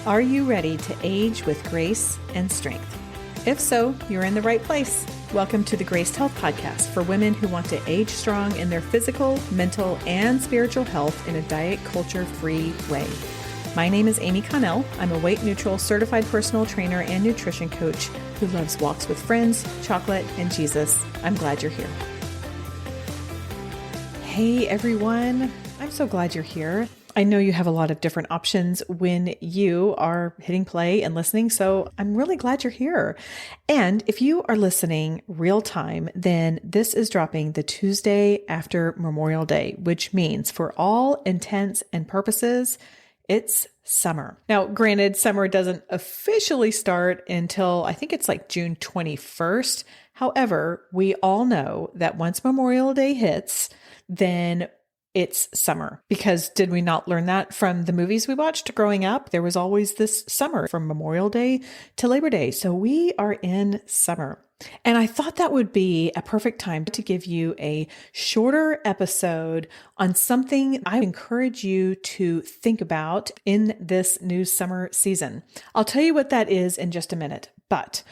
Are you ready to age with grace and strength? If so, you're in the right place. Welcome to the Graced Health Podcast for women who want to age strong in their physical, mental, and spiritual health in a diet culture-free way. My name is Amy Connell. I'm a weight-neutral certified personal trainer and nutrition coach who loves walks with friends, chocolate, and Jesus. I'm glad you're here. Hey everyone, I'm so glad you're here. I know you have a lot of different options when you are hitting play and listening, so I'm really glad you're here. And if you are listening real time, then this is dropping the Tuesday after Memorial Day, which means for all intents and purposes, it's summer. Now, granted, summer doesn't officially start until I think it's like June 21st. However, we all know that once Memorial Day hits, then it's summer. Because did we not learn that from the movies we watched growing up? There was always this summer from Memorial Day to Labor Day. So we are in summer. And I thought that would be a perfect time to give you a shorter episode on something I encourage you to think about in this new summer season. I'll tell you what that is in just a minute, but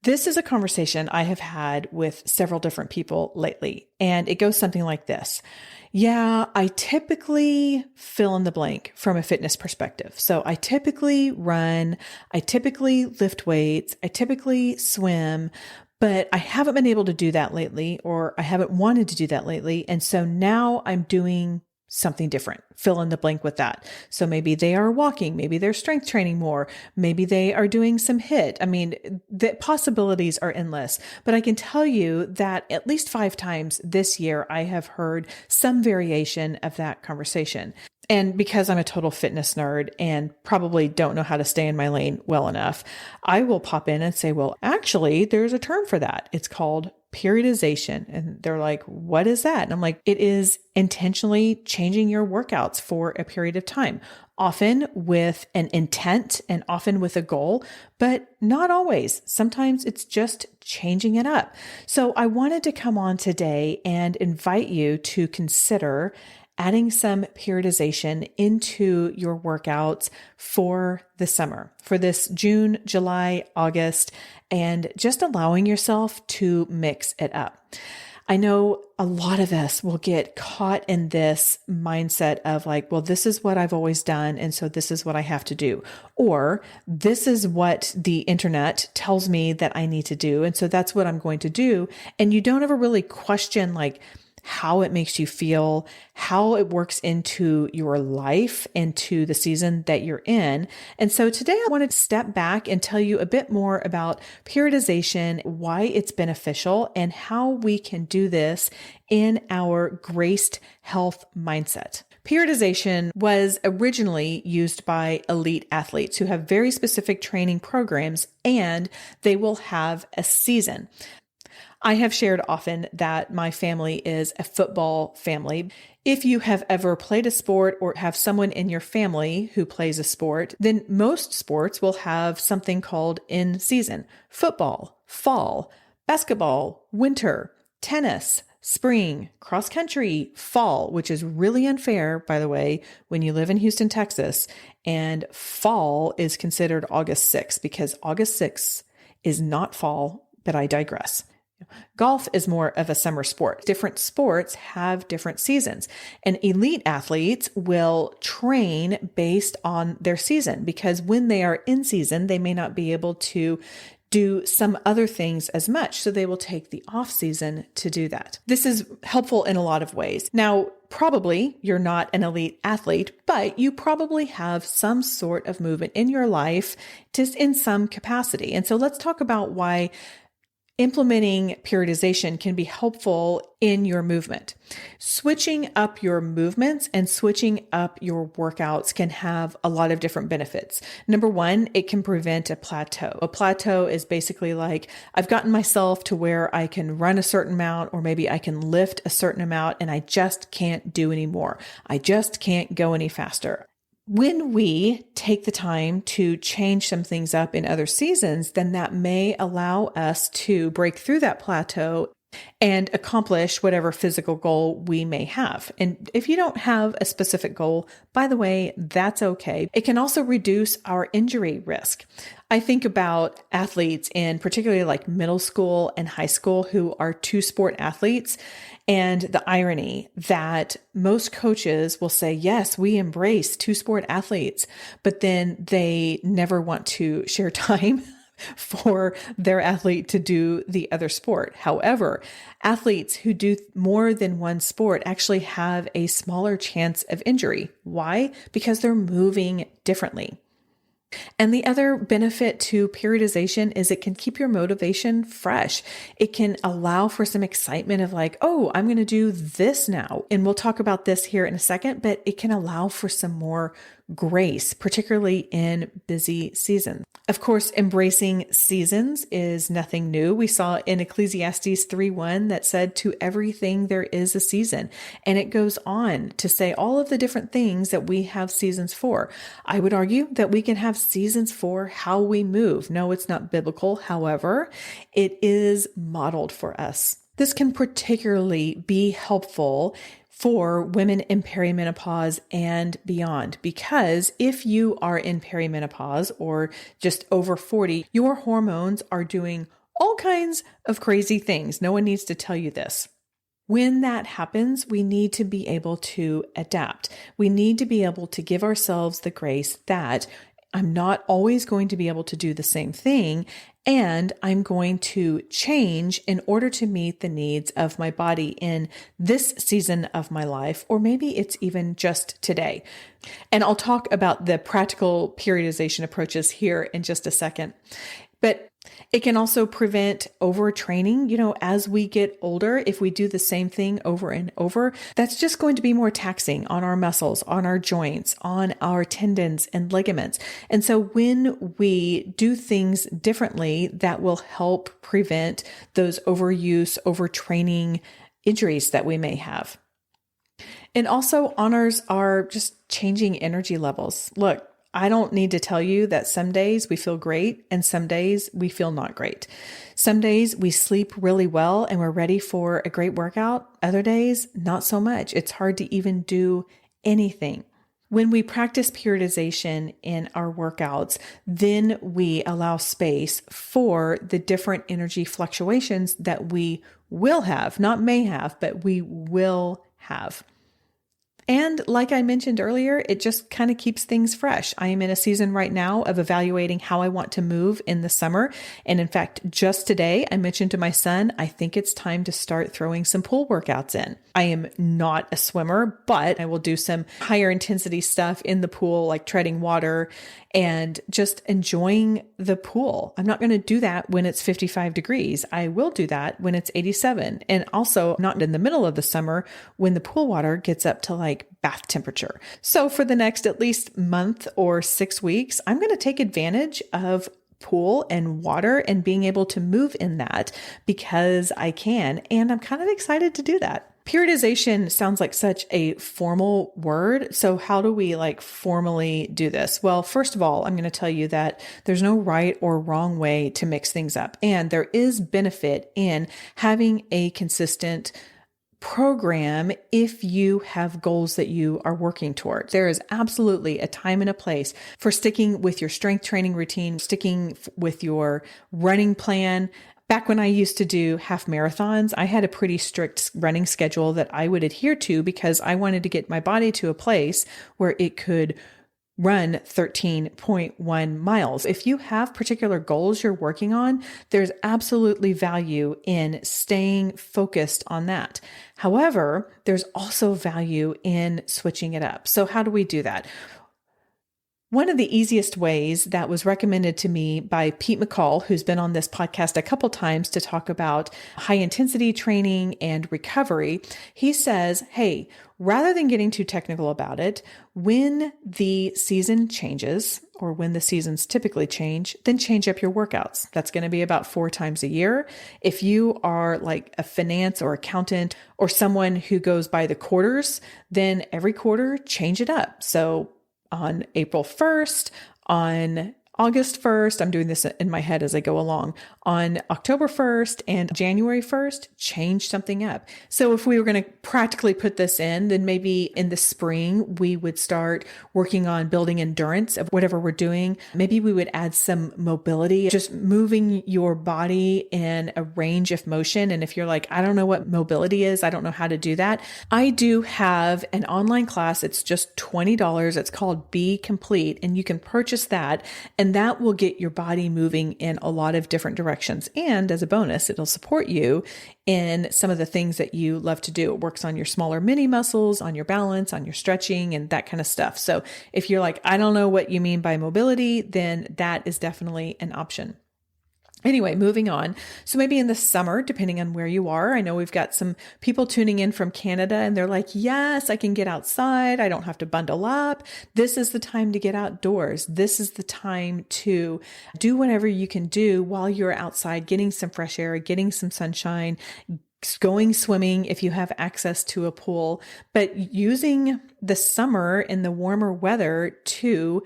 this is a conversation I have had with several different people lately, and it goes something like this. Yeah, I typically fill in the blank from a fitness perspective. So I typically run, I typically lift weights, I typically swim, but I haven't been able to do that lately, or I haven't wanted to do that lately. And so now I'm doing something different. Fill in the blank with that. So maybe they are walking, maybe they're strength training more, maybe they are doing some HIIT. I mean, the possibilities are endless, but I can tell you that at least 5 times this year, I have heard some variation of that conversation. And because I'm a total fitness nerd and probably don't know how to stay in my lane well enough, I will pop in and say, well, actually, there's a term for that. It's called periodization. And they're like, what is that? And I'm like, it is intentionally changing your workouts for a period of time, often with an intent and often with a goal, but not always. Sometimes it's just changing it up. So I wanted to come on today and invite you to consider adding some periodization into your workouts for the summer, for this June, July, August, and just allowing yourself to mix it up. I know a lot of us will get caught in this mindset of like, well, this is what I've always done, and so this is what I have to do. Or this is what the internet tells me that I need to do, and so that's what I'm going to do. And you don't ever really question like, how it makes you feel, how it works into your life and to the season that you're in. And so today I wanted to step back and tell you a bit more about periodization, why it's beneficial, and how we can do this in our graced health mindset. Periodization was originally used by elite athletes who have very specific training programs, and they will have a season. I have shared often that my family is a football family. If you have ever played a sport or have someone in your family who plays a sport, then most sports will have something called in season: football, fall, basketball, winter, tennis, spring, cross country, fall, which is really unfair, by the way, when you live in Houston, Texas, and fall is considered August 6th because August 6th is not fall, but I digress. Golf is more of a summer sport. Different sports have different seasons, and elite athletes will train based on their season because when they are in season, they may not be able to do some other things as much. So they will take the off season to do that. This is helpful in a lot of ways. Now, probably you're not an elite athlete, but you probably have some sort of movement in your life just in some capacity. And so let's talk about why implementing periodization can be helpful in your movement. Switching up your movements and switching up your workouts can have a lot of different benefits. Number one, it can prevent a plateau. A plateau is basically like, I've gotten myself to where I can run a certain amount, or maybe I can lift a certain amount, and I just can't do any more. I just can't go any faster. When we take the time to change some things up in other seasons, then that may allow us to break through that plateau and accomplish whatever physical goal we may have. And if you don't have a specific goal, by the way, that's okay. It can also reduce our injury risk. I think about athletes in particularly like middle school and high school who are two-sport athletes, and the irony that most coaches will say, yes, we embrace two-sport athletes, but then they never want to share time for their athlete to do the other sport. However, athletes who do more than one sport actually have a smaller chance of injury. Why? Because they're moving differently. And the other benefit to periodization is it can keep your motivation fresh. It can allow for some excitement of like, oh, I'm going to do this now. And we'll talk about this here in a second, but it can allow for some more grace, particularly in busy seasons. Of course, embracing seasons is nothing new. We saw in Ecclesiastes 3:1 that said, to everything there is a season. And it goes on to say all of the different things that we have seasons for. I would argue that we can have seasons for how we move. No, it's not biblical. However, it is modeled for us. This can particularly be helpful for women in perimenopause and beyond, because if you are in perimenopause or just over 40, your hormones are doing all kinds of crazy things. No one needs to tell you this. When that happens, we need to be able to adapt. We need to be able to give ourselves the grace that I'm not always going to be able to do the same thing, and I'm going to change in order to meet the needs of my body in this season of my life, or maybe it's even just today. And I'll talk about the practical periodization approaches here in just a second. But it can also prevent overtraining. You know, as we get older, if we do the same thing over and over, that's just going to be more taxing on our muscles, on our joints, on our tendons and ligaments. And so when we do things differently, that will help prevent those overuse, overtraining injuries that we may have. It also honors our just changing energy levels. Look, I don't need to tell you that some days we feel great and some days we feel not great. Some days we sleep really well and we're ready for a great workout. Other days, not so much. It's hard to even do anything. When we practice periodization in our workouts, then we allow space for the different energy fluctuations that we will have, not may have, but we will have. And like I mentioned earlier, it just kind of keeps things fresh. I am in a season right now of evaluating how I want to move in the summer. And in fact, just today, I mentioned to my son, I think it's time to start throwing some pool workouts in. I am not a swimmer, but I will do some higher intensity stuff in the pool, like treading water and just enjoying the pool. I'm not going to do that when it's 55 degrees. I will do that when it's 87. And also not in the middle of the summer when the pool water gets up to like bath temperature. So for the next at least month or 6 weeks, I'm going to take advantage of pool and water and being able to move in that because I can. And I'm kind of excited to do that. Periodization sounds like such a formal word. So how do we formally do this? Well, first of all, I'm going to tell you that there's no right or wrong way to mix things up. And there is benefit in having a consistent program if you have goals that you are working towards. There is absolutely a time and a place for sticking with your strength training routine, sticking with your running plan. Back when I used to do half marathons, I had a pretty strict running schedule that I would adhere to because I wanted to get my body to a place where it could run 13.1 miles. If you have particular goals you're working on, there's absolutely value in staying focused on that. However, there's also value in switching it up. So how do we do that? One of the easiest ways that was recommended to me by Pete McCall, who's been on this podcast a couple times to talk about high intensity training and recovery, he says, hey, rather than getting too technical about it, when the season changes or when the seasons typically change, then change up your workouts. That's going to be about 4 times a year. If you are like a finance or accountant or someone who goes by the quarters, then every quarter change it up. So on April 1st, on August 1st, I'm doing this in my head as I go along. On October 1st and January 1st, change something up. So if we were going to practically put this in, then maybe in the spring, we would start working on building endurance of whatever we're doing. Maybe we would add some mobility, just moving your body in a range of motion. And if you're like, I don't know what mobility is, I don't know how to do that, I do have an online class. It's just $20. It's called Be Complete, and you can purchase that. And that will get your body moving in a lot of different directions. And as a bonus, it'll support you in some of the things that you love to do. It works on your smaller mini muscles, on your balance, on your stretching, and that kind of stuff. So if you're like, I don't know what you mean by mobility, then that is definitely an option. Anyway, moving on. So maybe in the summer, depending on where you are, I know we've got some people tuning in from Canada and they're like, yes, I can get outside. I don't have to bundle up. This is the time to get outdoors. This is the time to do whatever you can do while you're outside, getting some fresh air, getting some sunshine, going swimming if you have access to a pool, but using the summer and the warmer weather to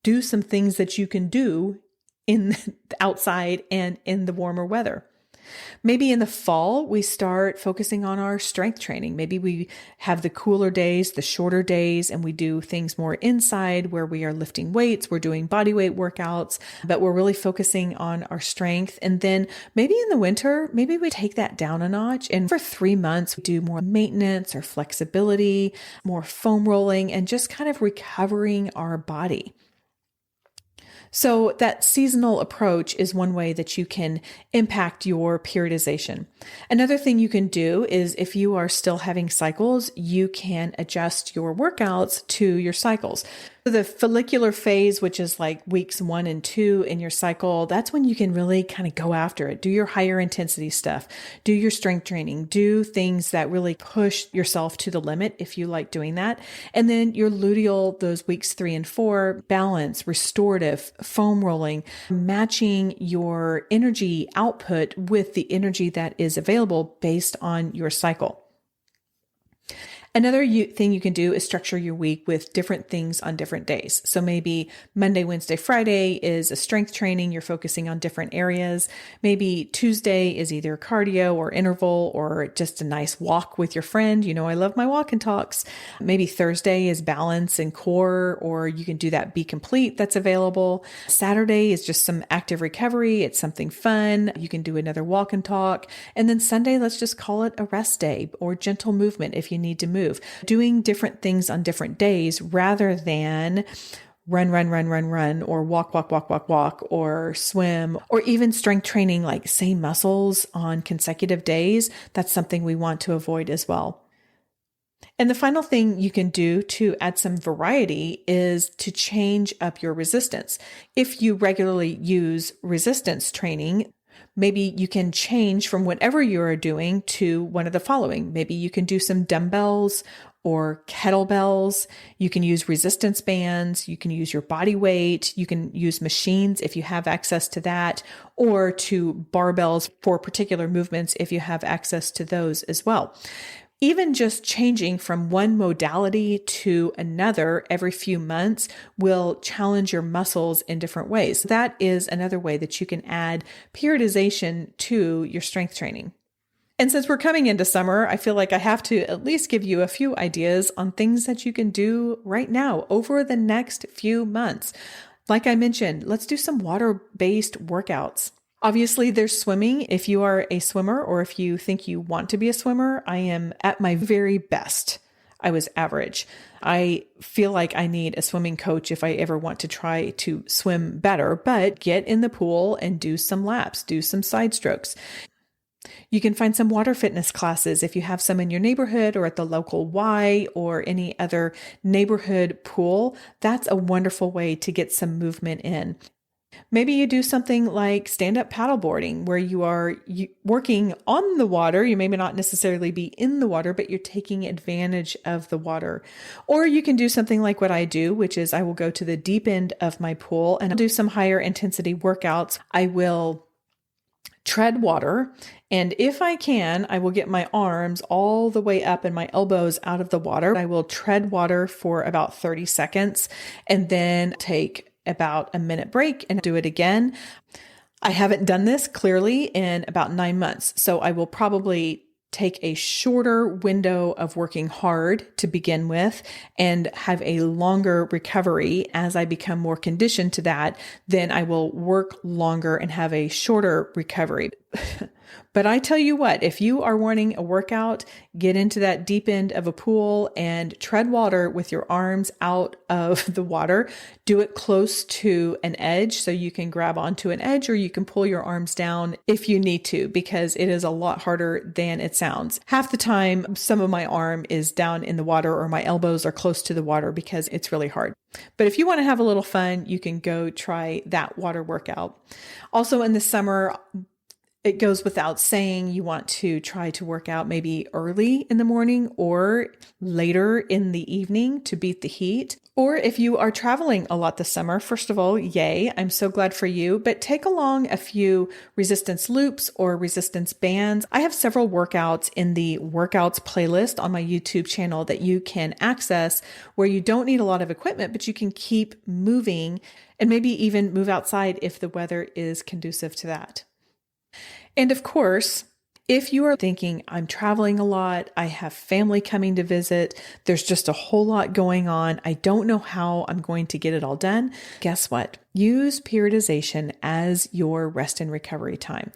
do some things that you can do in outside and in the warmer weather. Maybe in the fall, we start focusing on our strength training. Maybe we have the cooler days, the shorter days, and we do things more inside where we are lifting weights, we're doing body weight workouts, but we're really focusing on our strength. And then maybe in the winter, maybe we take that down a notch. And for 3 months, we do more maintenance or flexibility, more foam rolling, and just kind of recovering our body. So that seasonal approach is one way that you can impact your periodization. Another thing you can do is if you are still having cycles, you can adjust your workouts to your cycles. The follicular phase, which is like weeks 1 and 2 in your cycle, that's when you can really kind of go after it. Do your higher intensity stuff, do your strength training, do things that really push yourself to the limit if you like doing that. And then your luteal, those weeks 3 and 4, balance, restorative, foam rolling, matching your energy output with the energy that is available based on your cycle. Another thing you can do is structure your week with different things on different days. So maybe Monday, Wednesday, Friday is a strength training. You're focusing on different areas. Maybe Tuesday is either cardio or interval or just a nice walk with your friend. You know, I love my walk and talks. Maybe Thursday is balance and core, or you can do that Be Complete that's available. Saturday is just some active recovery. It's something fun. You can do another walk and talk. And then Sunday, let's just call it a rest day or gentle movement if you need to move. Doing different things on different days rather than run, or walk, or swim, or even strength training, like same muscles on consecutive days. That's something we want to avoid as well. And the final thing you can do to add some variety is to change up your resistance. If you regularly use resistance training, maybe you can change from whatever you are doing to one of the following. Maybe you can do some dumbbells or kettlebells. You can use resistance bands. You can use your body weight. You can use machines if you have access to that, or to barbells for particular movements if you have access to those as well. Even just changing from one modality to another every few months will challenge your muscles in different ways. That is another way that you can add periodization to your strength training. And since we're coming into summer, I feel like I have to at least give you a few ideas on things that you can do right now over the next few months. Like I mentioned, let's do some water-based workouts. Obviously, there's swimming. If you are a swimmer or if you think you want to be a swimmer, I am at my very best. I was average. I feel like I need a swimming coach if I ever want to try to swim better, but get in the pool and do some laps, do some side strokes. You can find some water fitness classes if you have some in your neighborhood or at the local Y or any other neighborhood pool. That's a wonderful way to get some movement in. Maybe you do something like stand-up paddleboarding where you are working on the water. You may not necessarily be in the water, but you're taking advantage of the water. Or you can do something like what I do, which is I will go to the deep end of my pool and I'll do some higher intensity workouts. I will tread water. And if I can, I will get my arms all the way up and my elbows out of the water. I will tread water for about 30 seconds and then take about a minute break and do it again. I haven't done this clearly in about 9 months, so I will probably take a shorter window of working hard to begin with and have a longer recovery as I become more conditioned to that. Then I will work longer and have a shorter recovery. But I tell you what, if you are wanting a workout, get into that deep end of a pool and tread water with your arms out of the water. Do it close to an edge so you can grab onto an edge, or you can pull your arms down if you need to, because it is a lot harder than it sounds. Half the time, some of my arm is down in the water or my elbows are close to the water because it's really hard. But if you want to have a little fun, you can go try that water workout. Also in the summer, it goes without saying, you want to try to work out maybe early in the morning or later in the evening to beat the heat. Or if you are traveling a lot this summer, first of all, yay, I'm so glad for you, but take along a few resistance loops or resistance bands. I have several workouts in the workouts playlist on my YouTube channel that you can access where you don't need a lot of equipment, but you can keep moving and maybe even move outside if the weather is conducive to that. And of course, if you are thinking, I'm traveling a lot, I have family coming to visit, there's just a whole lot going on, I don't know how I'm going to get it all done, guess what? Use periodization as your rest and recovery time.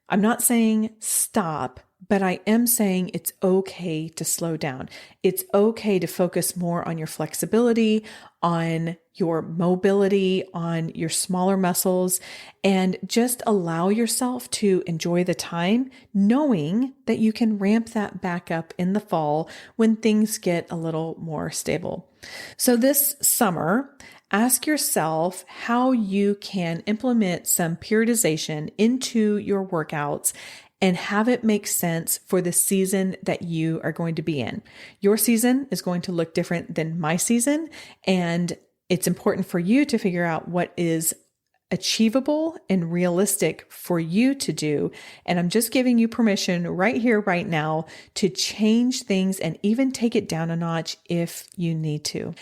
I'm not saying stop, but I am saying it's okay to slow down. It's okay to focus more on your flexibility, on your mobility, on your smaller muscles, and just allow yourself to enjoy the time, knowing that you can ramp that back up in the fall when things get a little more stable. So this summer, ask yourself how you can implement some periodization into your workouts and have it make sense for the season that you are going to be in. Your season is going to look different than my season, and it's important for you to figure out what is achievable and realistic for you to do. And I'm just giving you permission right here, right now, to change things and even take it down a notch if you need to.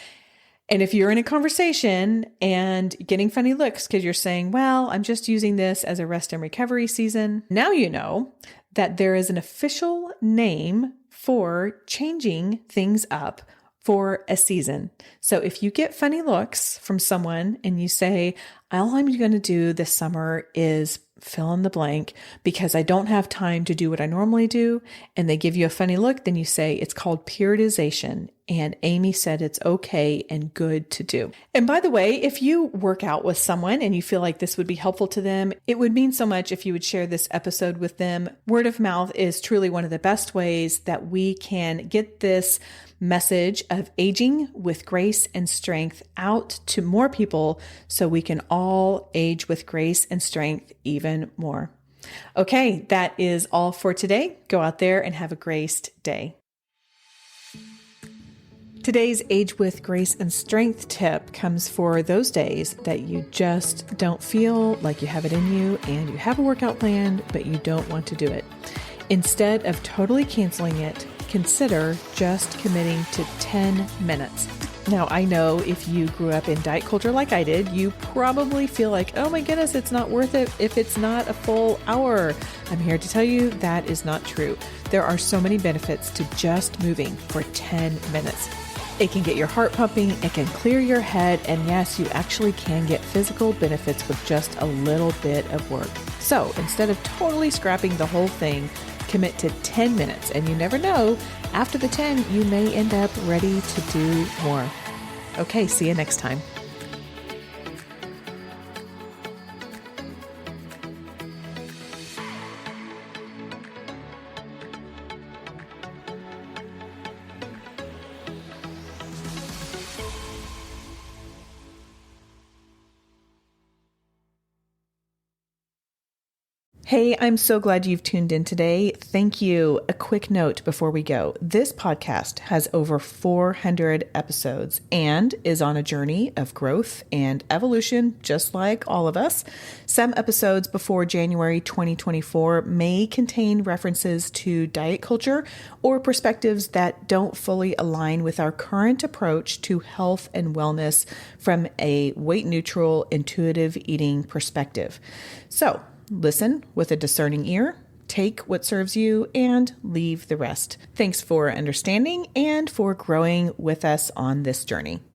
And if you're in a conversation and getting funny looks because you're saying, well, I'm just using this as a rest and recovery season, now you know that there is an official name for changing things up for a season. So if you get funny looks from someone and you say, all I'm going to do this summer is fill in the blank because I don't have time to do what I normally do, and they give you a funny look, then you say it's called periodization. And Amy said it's okay and good to do. And by the way, if you work out with someone and you feel like this would be helpful to them, it would mean so much if you would share this episode with them. Word of mouth is truly one of the best ways that we can get this message of aging with grace and strength out to more people so we can all age with grace and strength even more. Okay, that is all for today. Go out there and have a graced day. Today's Age with Grace and Strength tip comes for those days that you just don't feel like you have it in you and you have a workout planned, but you don't want to do it. Instead of totally canceling it, consider just committing to 10 minutes. Now, I know if you grew up in diet culture like I did, you probably feel like, oh my goodness, it's not worth it if it's not a full hour. I'm here to tell you that is not true. There are so many benefits to just moving for 10 minutes. It can get your heart pumping, it can clear your head, and yes, you actually can get physical benefits with just a little bit of work. So instead of totally scrapping the whole thing, commit to 10 minutes, and you never know, after the 10, you may end up ready to do more. Okay, see you next time. Hey, I'm so glad you've tuned in today. Thank you. A quick note before we go. This podcast has over 400 episodes and is on a journey of growth and evolution, just like all of us. Some episodes before January 2024 may contain references to diet culture or perspectives that don't fully align with our current approach to health and wellness from a weight neutral, intuitive eating perspective. So, listen with a discerning ear, take what serves you, and leave the rest. Thanks for understanding and for growing with us on this journey.